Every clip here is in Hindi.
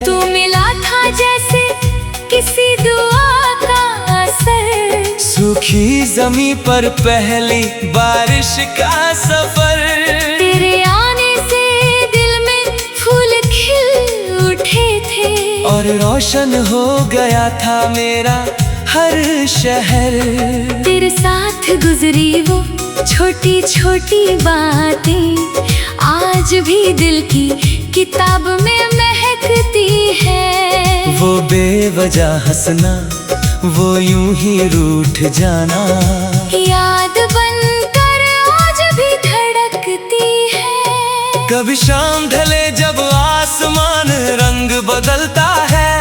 तू मिला था जैसे किसी दुआ का असर, सूखी जमी पर पहली बारिश का सफर। तेरे आने से दिल में फूल खिल उठे थे और रोशन हो गया था मेरा हर शहर। तेरे साथ गुजरी वो छोटी छोटी बातें आज भी दिल की किताब में महकती है। वो बेवजह हंसना, वो यूं ही रूठ जाना, याद बनकर आज भी धड़कती है। कभी शाम ढले जब आसमान रंग बदलता है,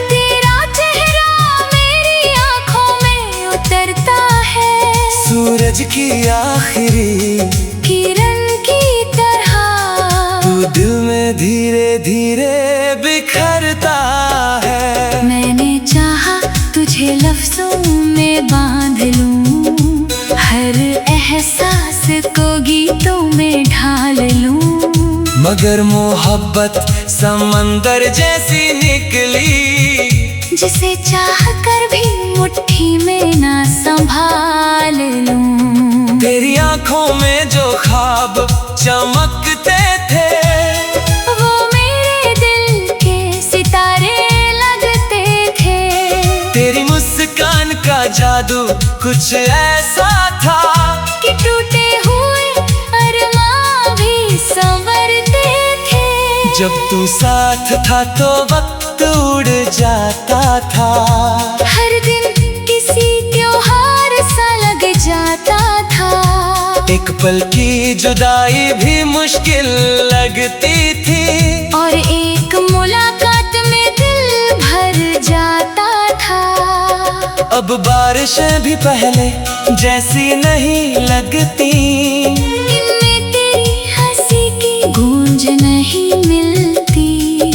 तेरा चेहरा मेरी आंखों में उतरता है। सूरज की आखिरी किरण की तरह तू दिल में धीरे धीरे बिखरता है। मैंने चाहा तुझे लफ्जों में बांध लूं, हर एहसास को गीतों में ढाल लूं, मगर मोहब्बत समंदर जैसी निकली, जिसे चाह कर भी मुट्ठी में ना संभाल लूं। तेरी आंखों में जो ख्वाब चमकते थे, वो मेरे दिल के सितारे लगते थे। तेरी मुस्कान का जादू कुछ ऐसा था कि टूटे हुए अरमां भी संवरते थे। जब तू साथ था तो वक्त उड़ जाता था, हर दिन किसी त्योहार सा लग जाता था। एक पल की जुदाई भी मुश्किल लगती थी, और एक मुलाकात में दिल भर जाता था। अब बारिशें भी पहले जैसी नहीं लगती, इनमें तेरी हंसी की गूंज नहीं मिलती।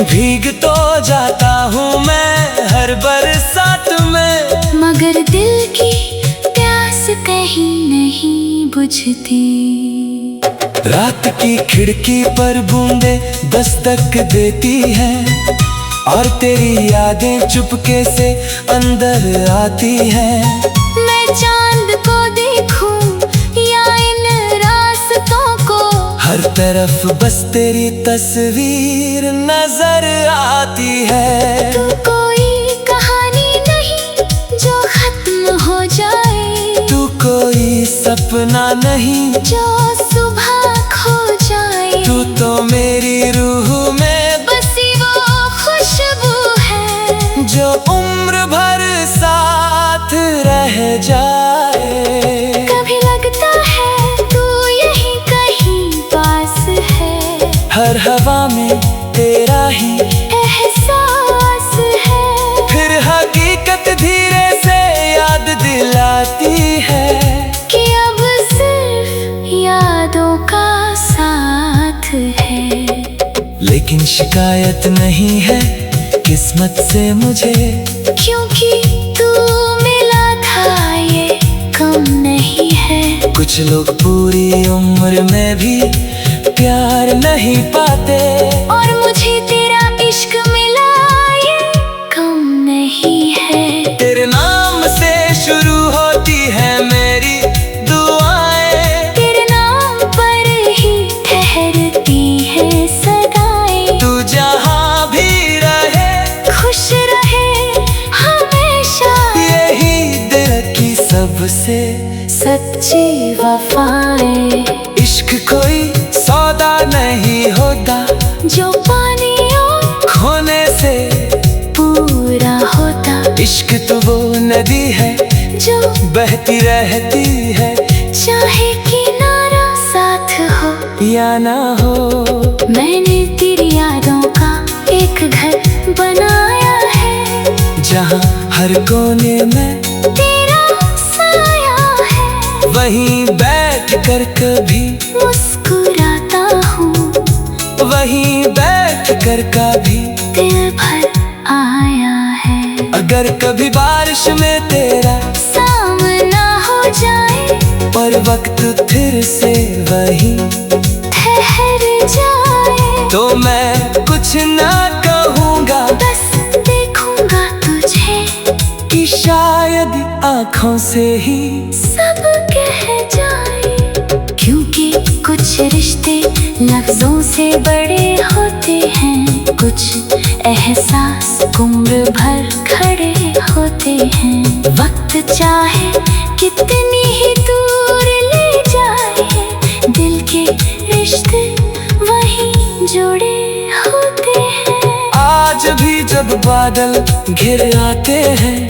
भीग तो जाता हूँ मैं हर बरसात में, मगर दिल की प्यास कहीं नहीं बुझती। रात की खिड़की पर बूंदे दस्तक देती हैं, और तेरी यादें चुपके से अंदर आती हैं। मैं चांद को देखूं या इन रास्तों को, हर तरफ बस तेरी तस्वीर नजर आती है। तू कोई कहानी नहीं जो खत्म हो जाए, तू कोई सपना नहीं जो सुबह खो जाए। तू तो मेरी रूह में बसी वो खुशबू है, जो उम्र भर साथ रह जाए। कभी लगता है तू यहीं कहीं पास है, हर हवा में तेरा ही एहसास है। फिर हकीकत धीरे से याद दिलाती है कि अब सिर्फ यादों का साथ है। लेकिन शिकायत नहीं है किस्मत से मुझे, क्योंकि तू मिला था ये कम नहीं है। कुछ लोग पूरी उम्र में भी प्यार नहीं पाते, और मुझे तेरा इश्क मिला ये कम नहीं है। तेरे नाम से शुरू होती है मेरी दुआएं, तेरे नाम पर ही ठहरती है सदाएं। तू जहाँ भी रहे खुश रहे हमेशा, यही दिल की सबसे सच्ची वफाएं। इश्क कोई सौदा नहीं होता, जो पानियों खोने से पूरा होता। इश्क तो वो नदी है जो बहती रहती है, चाहे किनारा साथ हो या ना हो। मैंने तेरी यादों का एक घर बनाया है, जहाँ हर कोने में तेरा साया है। वहीं बैठ कर कभी मुस्कुराता हूँ, वहीं बैठ कर कभी दिल भर आया है। अगर कभी बारिश में तेरा सामना हो जाए, और वक्त फिर से वही ठहर जाए, तो मैं कुछ ना कहूँ। आँखों से ही सब कह जाए, क्योंकि कुछ रिश्ते लफ्जों से बड़े होते हैं, कुछ एहसास उम्र भर खड़े होते हैं। वक्त चाहे कितनी ही दूर ले जाए, दिल के रिश्ते वहीं जुड़े होते हैं। आज भी जब बादल घिर आते हैं,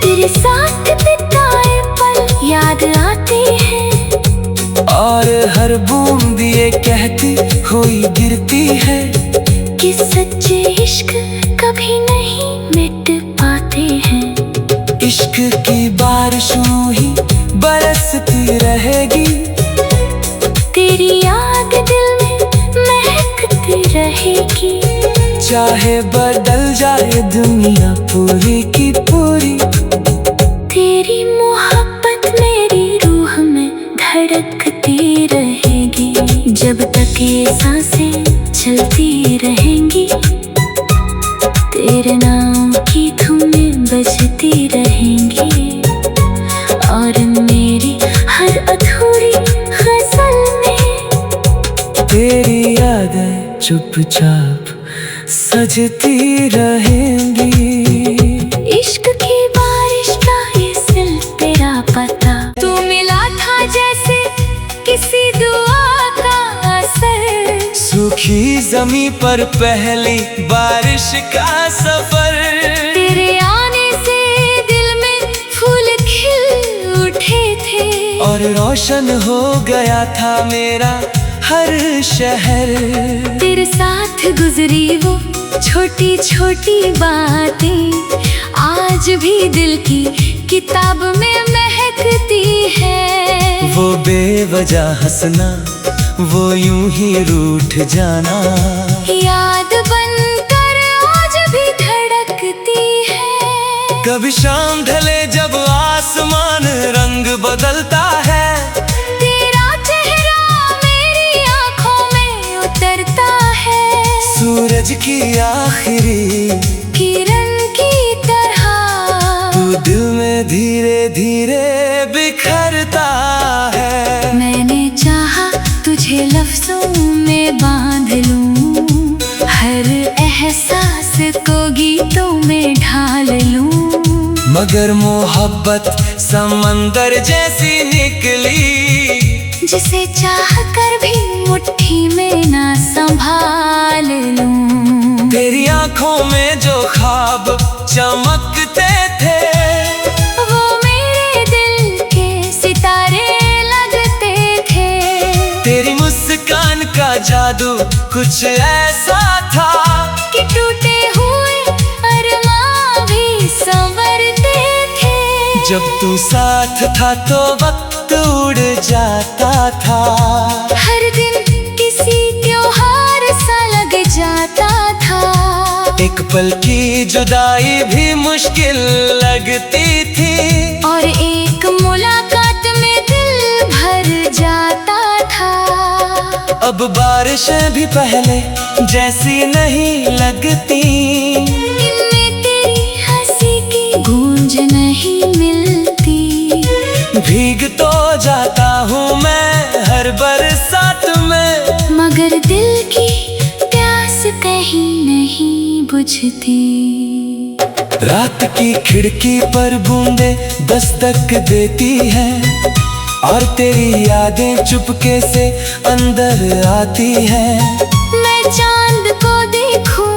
तेरे साथ बिताए पल याद आते हैं, और हर बूंद ये कहती हुई गिरती है कि सच्चे इश्क कभी नहीं मिट पाते हैं। इश्क की बारिशों ही बरसती रहेगी, तेरी याद दिल में महकती रहेगी। चाहे बदल जाए दुनिया पूरी की पूरी, तेरी मोहब्बत मेरी रूह में धड़कती रहेगी। जब तक ये सांसें चलती रहेंगी, तेरे नाम की धुनें बजती रहेंगी, और मेरी हर अधूरी गज़ल में तेरी यादें चुपचाप सजती रहेंगी। इश्क की बारिश का ये सिर्फ तेरा पता, तू मिला था जैसे किसी दुआ का असर। सूखी जमी पर पहली बारिश का सफर, तेरे आने से दिल में फूल खिल उठे थे, और रोशन हो गया था मेरा हर शहर। तेरे साथ गुजरी वो छोटी छोटी बातें आज भी दिल की किताब में महकती है। वो बेवजह हंसना, वो यूं ही रूठ जाना, याद बनकर आज भी धड़कती है। कभी शाम ढले जब आसमान रंग बदलता है, तेरा चेहरा मेरी आंखों में उतरता है, सूरज की आखिरी किरण की तरह तू दिल में धीरे धीरे बिखरता है। मैंने चाहा तुझे लफ्जों में बांध लूं, हर एहसास को गीतों में ढाल लूं, मगर मोहब्बत समंदर जैसी निकली, जिसे चाह कर भी मुट्ठी में ना संभाल लूं। तेरी आंखों में जो ख्वाब चमकते थे, वो मेरे दिल के सितारे लगते थे। तेरी मुस्कान का जादू कुछ ऐसा था कि टूटे हुए अरमां भी संवरते थे। जब तू साथ था तो वक्त उड़ जाता था, हर दिन किसी त्योहार सा लग जाता था। एक पल की जुदाई भी मुश्किल लगती थी, और एक मुलाकात में दिल भर जाता था। अब बारिशें भी पहले जैसी नहीं लगती, इनमें तेरी हंसी की गूंज नहीं मिलती। भीग तो जाता हूँ मैं हर बरसात में, मगर दिल की प्यास कहीं नहीं बुझती। रात की खिड़की पर बूंदे दस्तक देती हैं, और तेरी यादें चुपके से अंदर आती हैं। मैं चांद को देखूं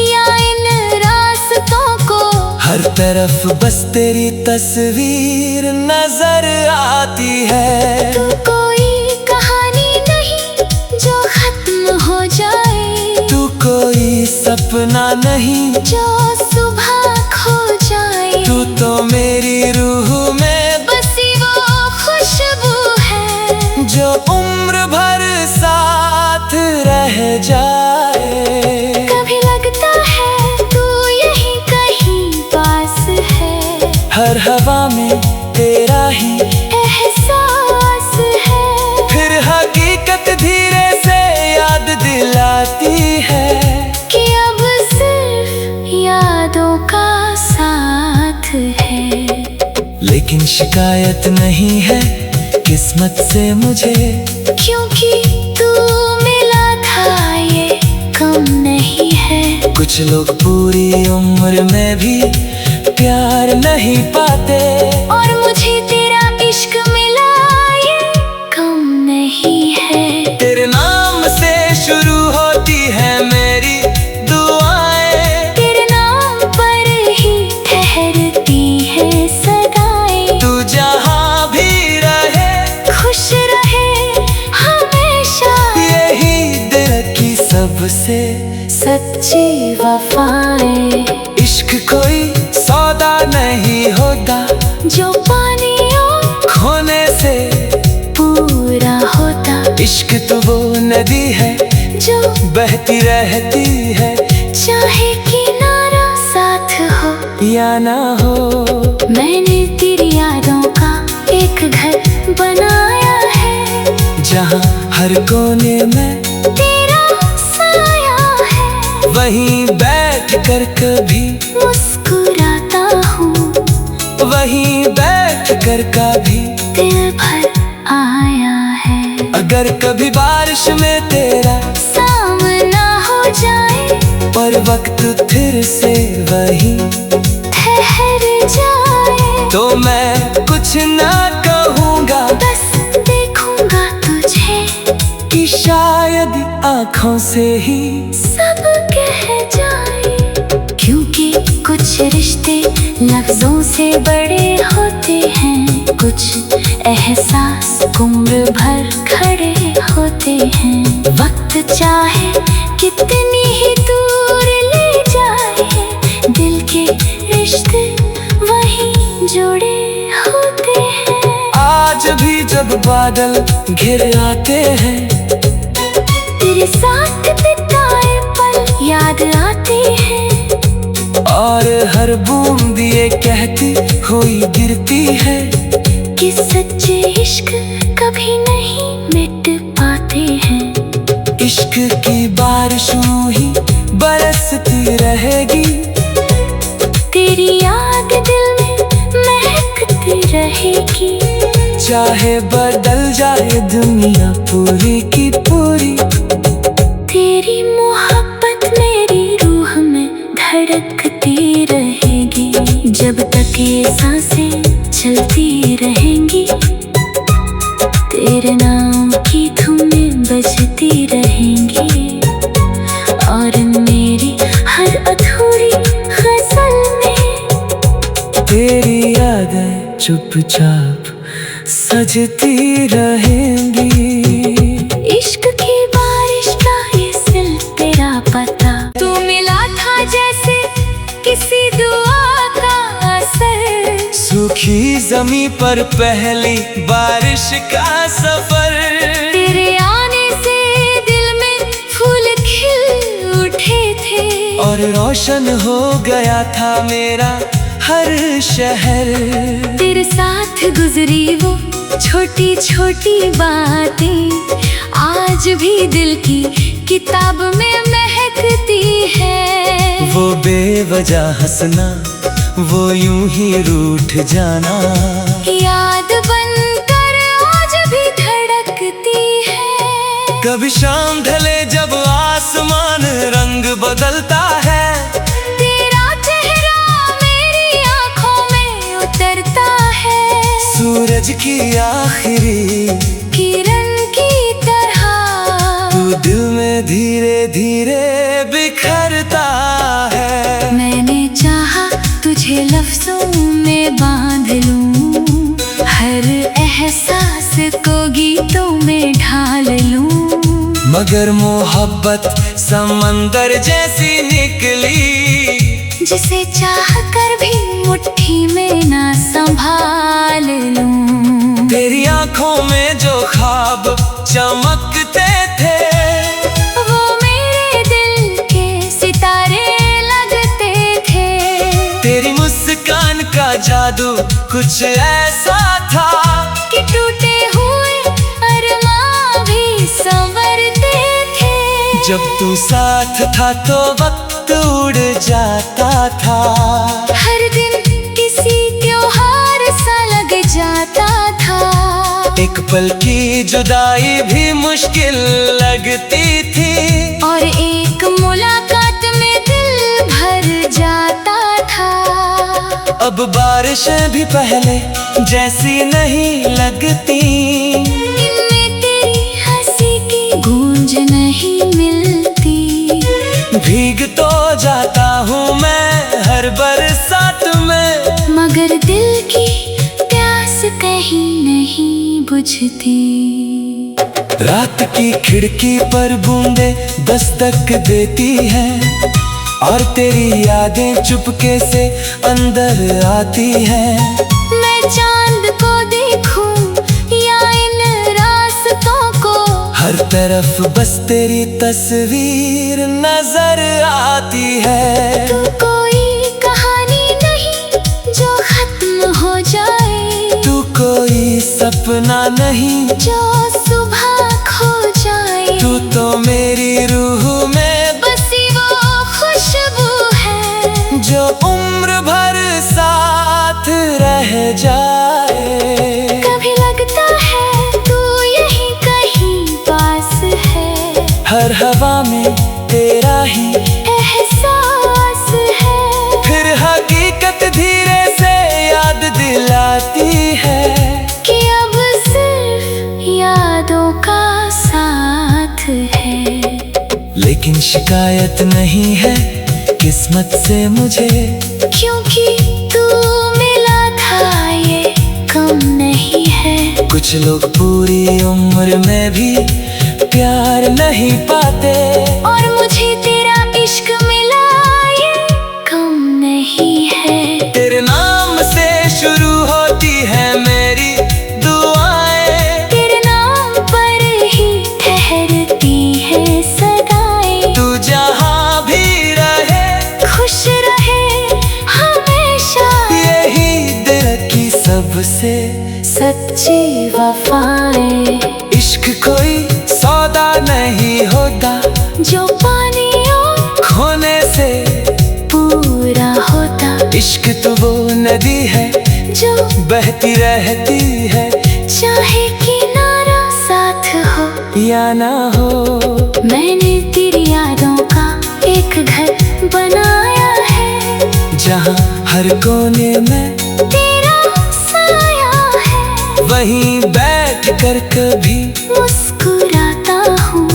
या इन रास्तों को, हर तरफ बस तेरी तस्वीर नजर आती है। तू कोई कहानी नहीं जो खत्म हो जाए, तू कोई सपना नहीं जो सुबह खो जाए। तू तो मेरी रूह में बसी वो खुशबू है, जो उम्र भर साथ रह जाए। कभी लगता है तू यहीं कहीं पास है, हर हवा में तेरा ही एहसास है। फिर हकीकत धीरे से याद दिलाती है कि अब सिर्फ यादों का साथ है। लेकिन शिकायत नहीं है किस्मत से मुझे, क्योंकि तू मिला था ये कम नहीं है। कुछ लोग पूरी उम्र में भी प्यार नहीं पाते, और मुझे तेरा इश्क मिला ये कम नहीं है। तेरे नाम से शुरू होती है मेरी दुआएं, तेरे नाम पर ही ठहरती है सदाएं। तू जहाँ भी रहे खुश रहे हमेशा, यही दिल की सबसे सच्ची वफाएं। इश्क कोई सौदा नहीं होता जो पानियों खोने से पूरा होता। इश्क तो वो नदी है जो बहती रहती है, चाहे किनारा साथ हो या ना हो। मैंने तेरी यादों का एक घर बनाया है, जहाँ हर कोने में तेरा साया है। वहीं बैठ कर कभी मुस्कुराता हूँ, वहीं बैठ कर कभी दिल भर आया है। अगर कभी बारिश में तेरा सामना हो जाए और वक्त फिर से वही ठहर जाए, तो मैं कुछ ना कहूँगा, बस देखूंगा तुझे कि शायद आँखों से ही सब कह जाए। क्योंकि कुछ रिश्ते लफ्जों से बड़े होते हैं, कुछ एहसास उम्र भर खड़े होते हैं। वक्त चाहे कितनी ही दूर ले जाए, दिल के रिश्ते वहीं जुड़े होते हैं। आज भी जब बादल घिर आते हैं, तेरे साथ बिताए पल याद आते हैं। और हर बूंद ये कहती हुई गिरती है कि सच्चे इश्क कभी नहीं मिट पाते हैं। इश्क की बारिश यूं ही बरसती रहेगी, तेरी याद दिल में महकती रहेगी। चाहे बदल जाए दुनिया पूरी की पूरी, तेरी मोहब्बत मेरी रूह में धड़कती रहेगी। जब तक ये सांसें चलती रहेंगी, तेरे नाम की धुनें बजती रहेंगी। और मेरी हर अधूरी गजल में तेरी यादें चुपचाप सजती रहेंगी। इश्क की बारिश का ये सिल तेरा पता, तू मिला था जैसे किसी दुआ का असर। सूखी जमी पर पहली बारिश का सफर, तेरे आने से दिल में फूल खिल उठे थे, और रोशन हो गया था मेरा हर शहर। तेरे साथ गुजरी वो छोटी छोटी बातें आज भी दिल की किताब में महकती है। वो बेवजह हंसना, वो यूं ही रूठ जाना, याद बनकर आज भी धड़कती है। कभी शाम ढले जब आसमान रंग बदलता है, तेरा चेहरा मेरी आंखों में उतरता है। सूरज की आखिरी किरण की तरह तू दिल में धीरे धीरे बिखरता है। मैंने चाहा तुझे लफ्जों में बांध लूं, हर एहसास को गीतों में ढाल लूं। मगर मोहब्बत समंदर जैसी निकली, जिसे चाह कर भी मुट्ठी में ना संभाल लूं। तेरी आंखों में जो ख्वाब चमकते थे, वो मेरे दिल के सितारे लगते थे। तेरी मुस्कान का जादू कुछ ऐसा था कि टूटे हुए अरमां भी संवरते थे। जब तू साथ था तो वक्त उड़ जाता था। हर दिन किसी त्योहार सा पल की जुदाई भी मुश्किल लगती थी, और एक मुलाकात में दिल भर जाता था। अब बारिशें भी पहले जैसी नहीं लगती, इनमें तेरी हंसी की गूंज नहीं मिलती। भीग तो जाता हूँ मैं हर बरसात में, मगर दिल की प्यास कहीं नहीं बुझती। रात की खिड़की पर बूंदे दस्तक देती हैं, और तेरी यादें चुपके से अंदर आती हैं। मैं चांद को देखूं या इन रास्तों को, हर तरफ बस तेरी तस्वीर नजर आती है। तू कोई कहानी नहीं जो खत्म हो जाए, तू कोई सपना नहीं जो सुबह खो जाए। तू तो मेरी रूह में बसी वो खुशबू है, जो उम्र भर साथ रह जाए। कभी लगता है तू यहीं कहीं पास है, हर हवा में तेरा ही एहसास है। फिर हकीकत धीरे से याद दिलाती है कि अब सिर्फ यादों का साथ है। लेकिन शिकायत नहीं है किस्मत से मुझे, क्योंकि तू मिला था ये कम नहीं है। कुछ लोग पूरी उम्र में भी प्यार नहीं पाते, और मुझे तेरा इश्क मिला ये कम नहीं है। तेरे नाम से शुरू होती है मेरी दुआएं, तेरे नाम पर ही ठहरती है सदाएं। तू जहाँ भी रहे खुश रहे हमेशा, यही दिल की सबसे सच्ची वफाएं। इश्क कोई सौदा नहीं होता, जो पानियों खोने से पूरा होता। इश्क तो वो नदी है जो बहती रहती है, चाहे किनारा साथ हो या ना हो। मैंने तेरी यादों का एक घर बनाया है, जहाँ हर कोने में तेरा साया है। वहीं बैठ कर कभी मुस्कुराता हूँ,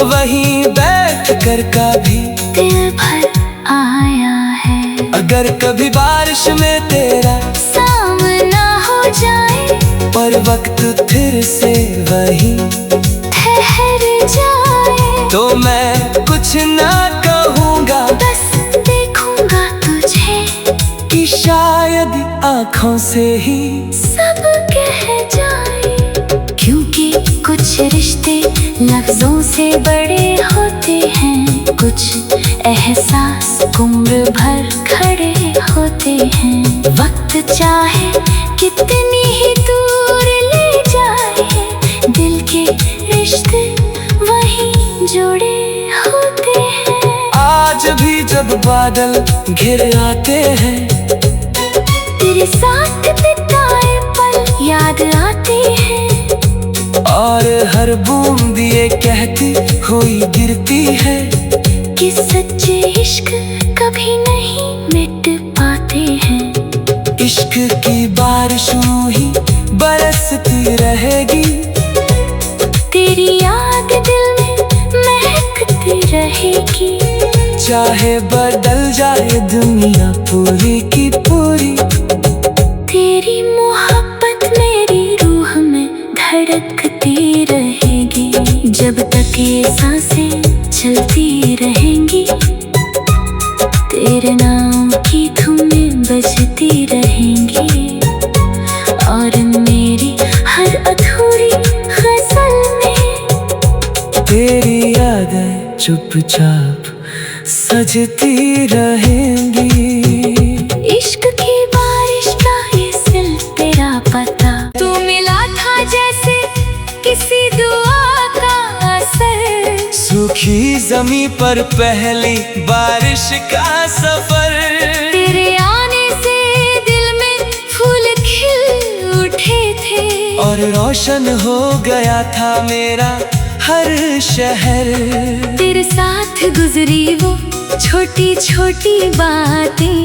वहीं बैठ कर कभी दिल भर आया है। अगर कभी बारिश में तेरा सामना हो जाए और वक्त फिर से वही ठहर जाए, तो मैं कुछ ना कहूँगा, बस देखूंगा तुझे कि शायद आँखों से ही सब कह जाए। क्योंकि कुछ रिश्ते लफ्जों से बड़े होते हैं, कुछ एहसास उम्र भर खड़े होते हैं। वक्त चाहे कितनी ही दूर ले जाए, दिल के रिश्ते वहीं जुड़े होते हैं। आज भी जब बादल घिर आते हैं, तेरे साथ बिताए पल याद आते हैं। और हर बूंद ये कहती हुई गिरती है कि सच्चे इश्क कभी नहीं मिट पाते हैं। इश्क की बारिशों ही बरसती रहेगी, तेरी याद दिल में महकती रहेगी। चाहे बदल जाए दुनिया पूरी की पूरी, तेरी मोहब्बत मेरी रूह में धड़कती रहेगी। जब तक ये सांसें चलती रहेंगी, तेरे नाम की धुनें बजती रहेंगी। और मेरी हर अधूरी गजल में तेरी यादें चुपचाप सजती रहेंगी। इश्क की बारिश का ये सिर्फ तेरा पता। तू मिला था जैसे किसी दुआ का असर, सूखी जमी पर पहली बारिश का सफर। तेरे आने से दिल में फूल खिल उठे थे, और रोशन हो गया था मेरा हर शहर। तेरे साथ गुजरी वो छोटी छोटी बातें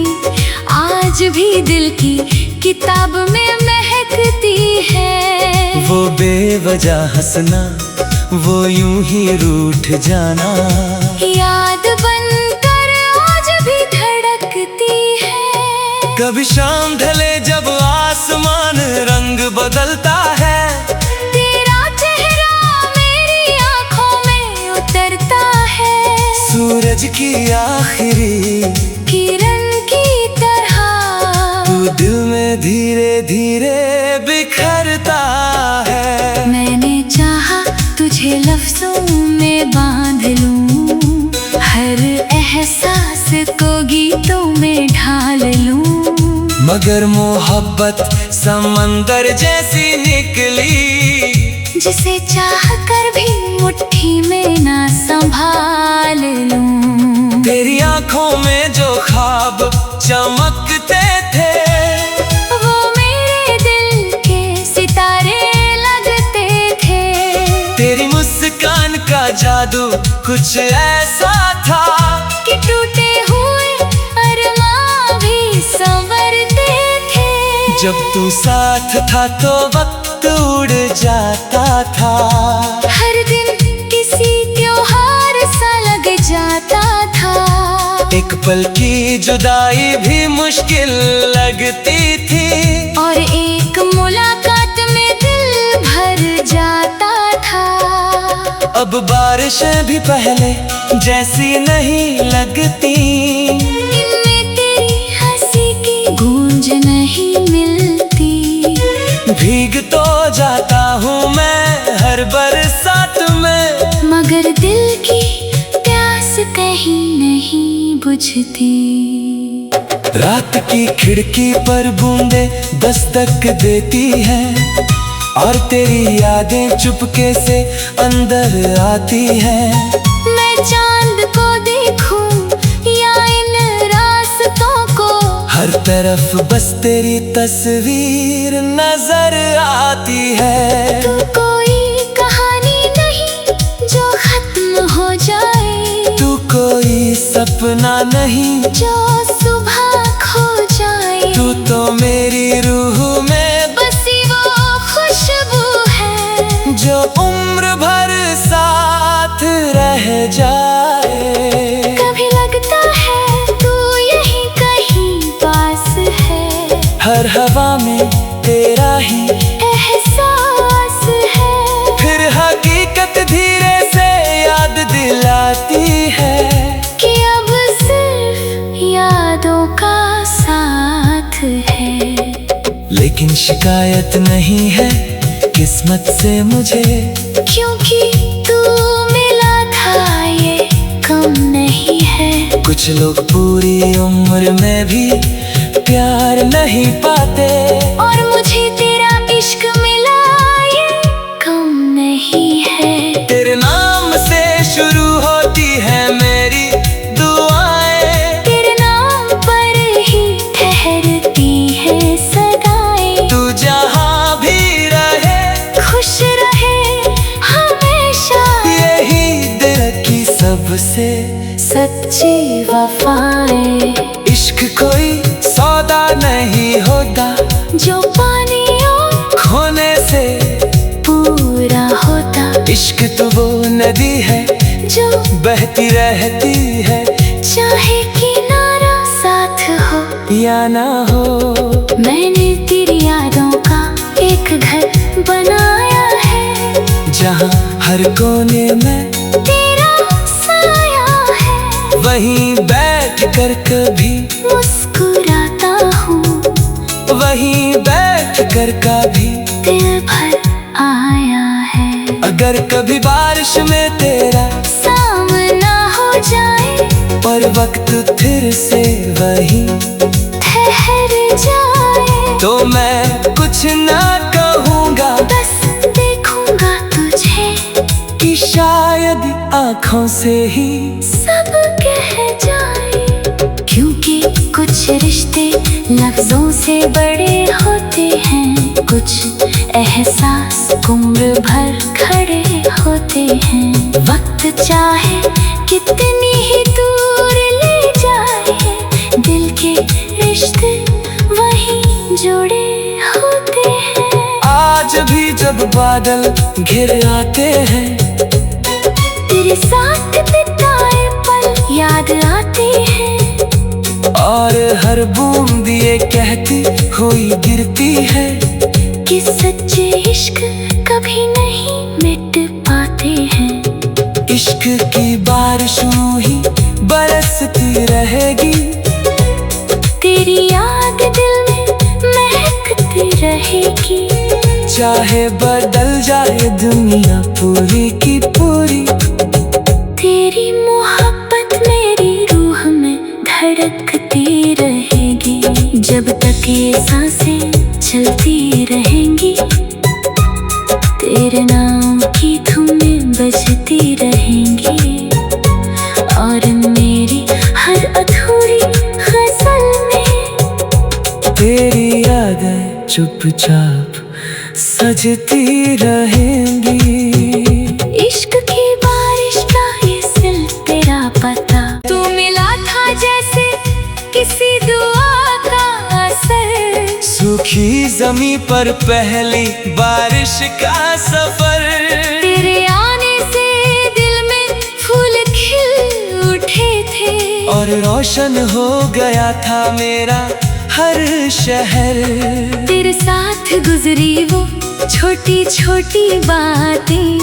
आज भी दिल की किताब में महकती है। वो बेवजह हंसना, वो यूं ही रूठ जाना, याद बनकर आज भी धड़कती है। कभी शाम ढले जब आसमान रंग बदलता है, तेरा चेहरा मेरी आंखों में उतरता है। सूरज की आखिरी किरण की तरह तू दिल में धीरे धीरे बिखरता है। मैंने चाहा तुझे लफ्जों में बांध लूं, हर एहसास को गीतों में ढाल लूं, मगर मोहब्बत समंदर जैसी निकली, जिसे चाह कर भी मुट्ठी में ना संभाल लूं। तेरी आंखों में जो ख्वाब चमकते थे, वो मेरे दिल के सितारे लगते थे। तेरी मुस्कान का जादू कुछ ऐसा था कि टूटे हुए अरमां भी संवरते थे। जब तू साथ था तो वक्त उड़ जाता था, हर दिन किसी त्योहार सा लग जाता था। एक पल की जुदाई भी मुश्किल लगती थी, और एक मुलाकात में दिल भर जाता था। अब बारिशें भी पहले जैसी नहीं लगती, इनमें तेरी हंसी की गूंज नहीं मिलती। भीग तो जाता हूँ मैं हर बरसात में, मगर दिल की प्यास कहीं नहीं बुझती। रात की खिड़की पर बूंदे दस्तक देती हैं, और तेरी यादें चुपके से अंदर आती हैं। मैं चांद को देखूं या इन रास्तों को, हर तरफ बस तेरी तस्वीर नजर आती है। तू कोई कहानी नहीं जो खत्म हो जाए, तू कोई सपना नहीं जो सुबह खो जाए। तू तो मेरी रूह में बसी वो खुशबू है, जो उम्र भर साथ रह जाए। कभी लगता है तू यहीं कहीं पास है, हर हवा में तेरा ही एहसास है। फिर हकीकत धीरे से याद दिलाती है कि अब सिर्फ यादों का साथ है। लेकिन शिकायत नहीं है किस्मत से मुझे, क्योंकि तू मिला था ये कम नहीं है। कुछ लोग पूरी उम्र में भी प्यार नहीं पाते, और मुझे तेरा इश्क मिला ये कम नहीं है। तेरे नाम से शुरू होती है मेरी दुआएं, तेरे नाम पर ही ठहरती है सदाएं। तू जहाँ भी रहे खुश रहे हमेशा, यही दिल की सबसे सच्ची वफाएं। इश्क कोई सौदा नहीं होता, जो पानियों खोने से पूरा होता। इश्क तो वो नदी है जो बहती रहती है, चाहे किनारा साथ हो या ना हो। मैंने तेरी यादों का एक घर बनाया है, जहाँ हर कोने में तेरा साया है। वहीं बैठ कर कभी मुस्कुराता हूँ, वहीं बैठ कर कभी दिल भर आया है। अगर कभी बारिश में तेरा सामना हो जाए, और वक्त फिर से वही ठहर जाए, तो मैं कुछ ना कहूँगा, बस देखूंगा तुझे कि शायद आँखों से ही सब कह जाए। क्योंकि कुछ रिश्ते लफ्जों से बड़े होते हैं, कुछ एहसास उम्र भर खड़े होते हैं। वक्त चाहे कितनी ही दूर ले जाए, दिल के रिश्ते वहीं जुड़े होते हैं। आज भी जब बादल घिर आते हैं, तेरे साथ बिताए पल याद आते हैं। और हर बूंद ये कहती हुई गिरती है कि सच्चे इश्क कभी नहीं मिट पाते हैं। इश्क की बारिश यूं ही बरसती रहेगी, तेरी याद दिल में महकती रहेगी। चाहे बदल जाए दुनिया पूरी की पूरी, तेरी मोहब्बत मेरी रूह में धड़कती रहेगी। जब तक ये सांसें चलती रहेंगी, तेरे नाम की धुनें बजती रहेंगी। और मेरी हर अधूरी गजल में तेरी यादें चुपचाप सजती रहेंगी। इश्क की बारिश का ये सिल तेरा पता, तू मिला था जैसे किसी दुआ का असर। सूखी जमी पर पहली बारिश का सफर, तेरे आने से दिल में फूल खिल उठे थे। और रोशन हो गया था मेरा हर शहर। तेरे साथ गुजरी वो छोटी छोटी बातें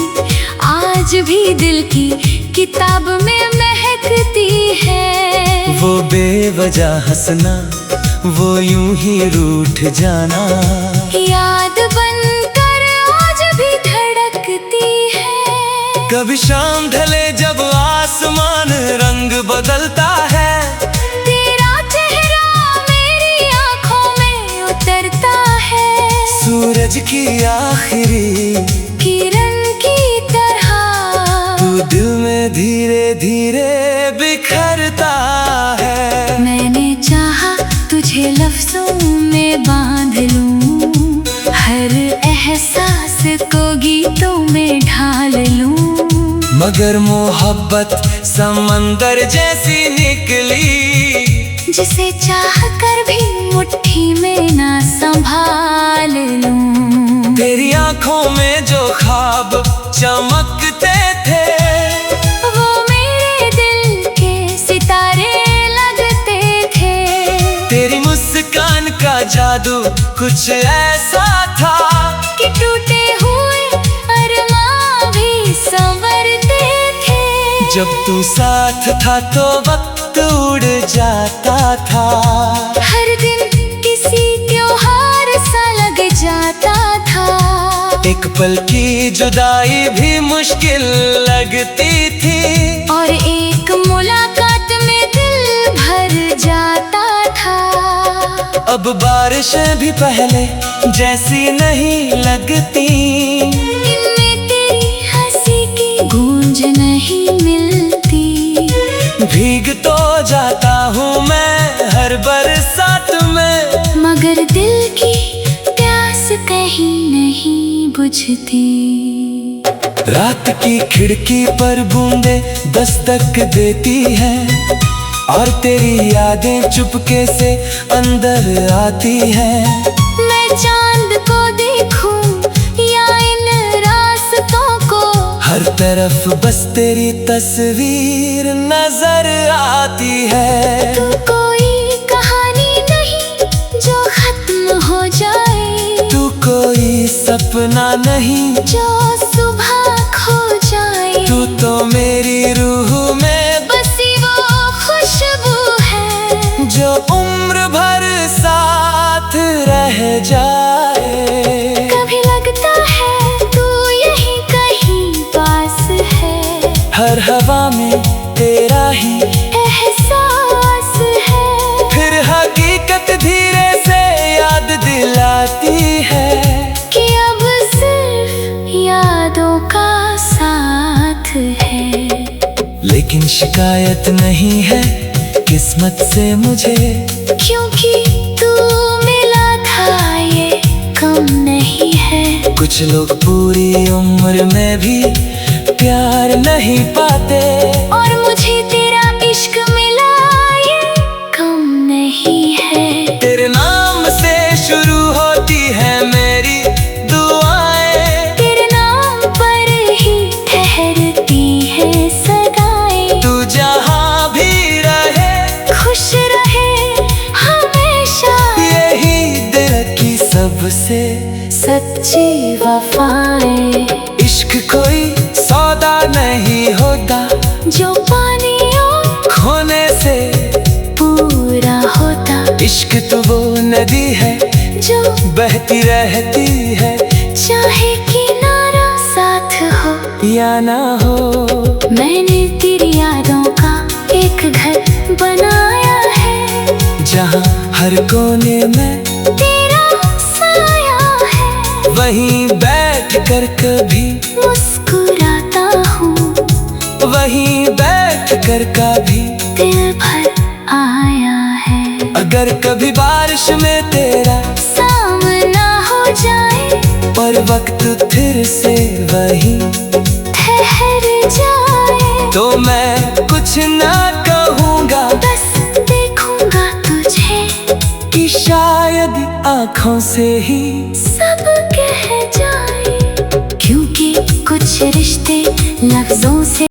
आज भी दिल की किताब में महकती है। वो बेवजह हंसना, वो यूं ही रूठ जाना, याद बनकर आज भी धड़कती है। कभी शाम ढले जब आसमान रंग बदलता है, तेरा चेहरा मेरी आंखों में उतरता है। सूरज की आखिरी किरण की तरह तू दिल में धीरे धीरे बिखरता है। मैंने चाहा तुझे लफ्जों में बांध लूं, हर एहसास को गीतों में ढाल लूं। मगर मोहब्बत समंदर जैसी निकली, जिसे चाह कर भी मुट्ठी में ना संभाल लूं। तेरी आंखों में जो ख्वाब चमकते थे, वो मेरे दिल के सितारे लगते थे। तेरी मुस्कान का जादू कुछ ऐसा था कि टूटे हुए अरमां भी संवरते थे। जब तू साथ था तो वक्त उड़ जाता था। हर दिन किसी त्योहार सा लग जाता था। एक पल की जुदाई भी मुश्किल लगती थी, और एक मुलाकात में दिल भर जाता था। अब बारिशें भी पहले जैसी नहीं लगती, इनमें तेरी हंसी की गूंज नहीं मिलती। भीग तो जाता हूँ मैं हर बरसात में, मगर दिल की प्यास कहीं नहीं बुझती। रात की खिड़की पर बूंदे दस्तक देती हैं, और तेरी यादें चुपके से अंदर आती हैं। मैं चांद को देखूं या इन रास्तों को, हर तरफ बस तेरी तस्वीर नजर आती है। तू कोई कहानी नहीं जो खत्म हो जाए, तू कोई सपना नहीं जो सुबह खो जाए। तू तो मेरी रूह में बसी वो खुशबू है, जो उम्र भर साथ रह जाए। कभी लगता है तू यहीं कहीं पास है। हर हवा में तेरा ही एहसास है। फिर हकीकत धीरे से याद दिलाती है कि अब सिर्फ यादों का साथ है। लेकिन शिकायत नहीं है किस्मत से मुझे, क्योंकि तू मिला था ये कम नहीं। नहीं है। कुछ लोग पूरी उम्र में भी प्यार नहीं पाते, और मुझे तेरा इश्क मिला ये कम नहीं है। तेरे नाम से शुरू होती है मेरी दुआएं, तेरे नाम पर ही ठहरती है सदाएं। तू जहाँ भी रहे खुश रहे हमेशा, यही दिल की सबसे सच्ची वफाएं। इश्क कोई सौदा नहीं होता जो पानी और खोने से पूरा होता। इश्क तो वो नदी है जो बहती रहती है, चाहे किनारा साथ हो या ना हो। मैंने तेरी यादों का एक घर बनाया है, जहाँ हर कोने में तेरा साया है। वहीं बैठ कर कभी मुस्कुराता हूँ, वहीं बैठ कर कभी दिल भर आया है। अगर कभी बारिश में तेरा सामना हो जाए और वक्त फिर से वही ठहर जाए, तो मैं कुछ ना कहूँगा, बस देखूंगा तुझे कि शायद आँखों से ही सब कह जाए। क्योंकि कुछ रिश्ते लफ्जों से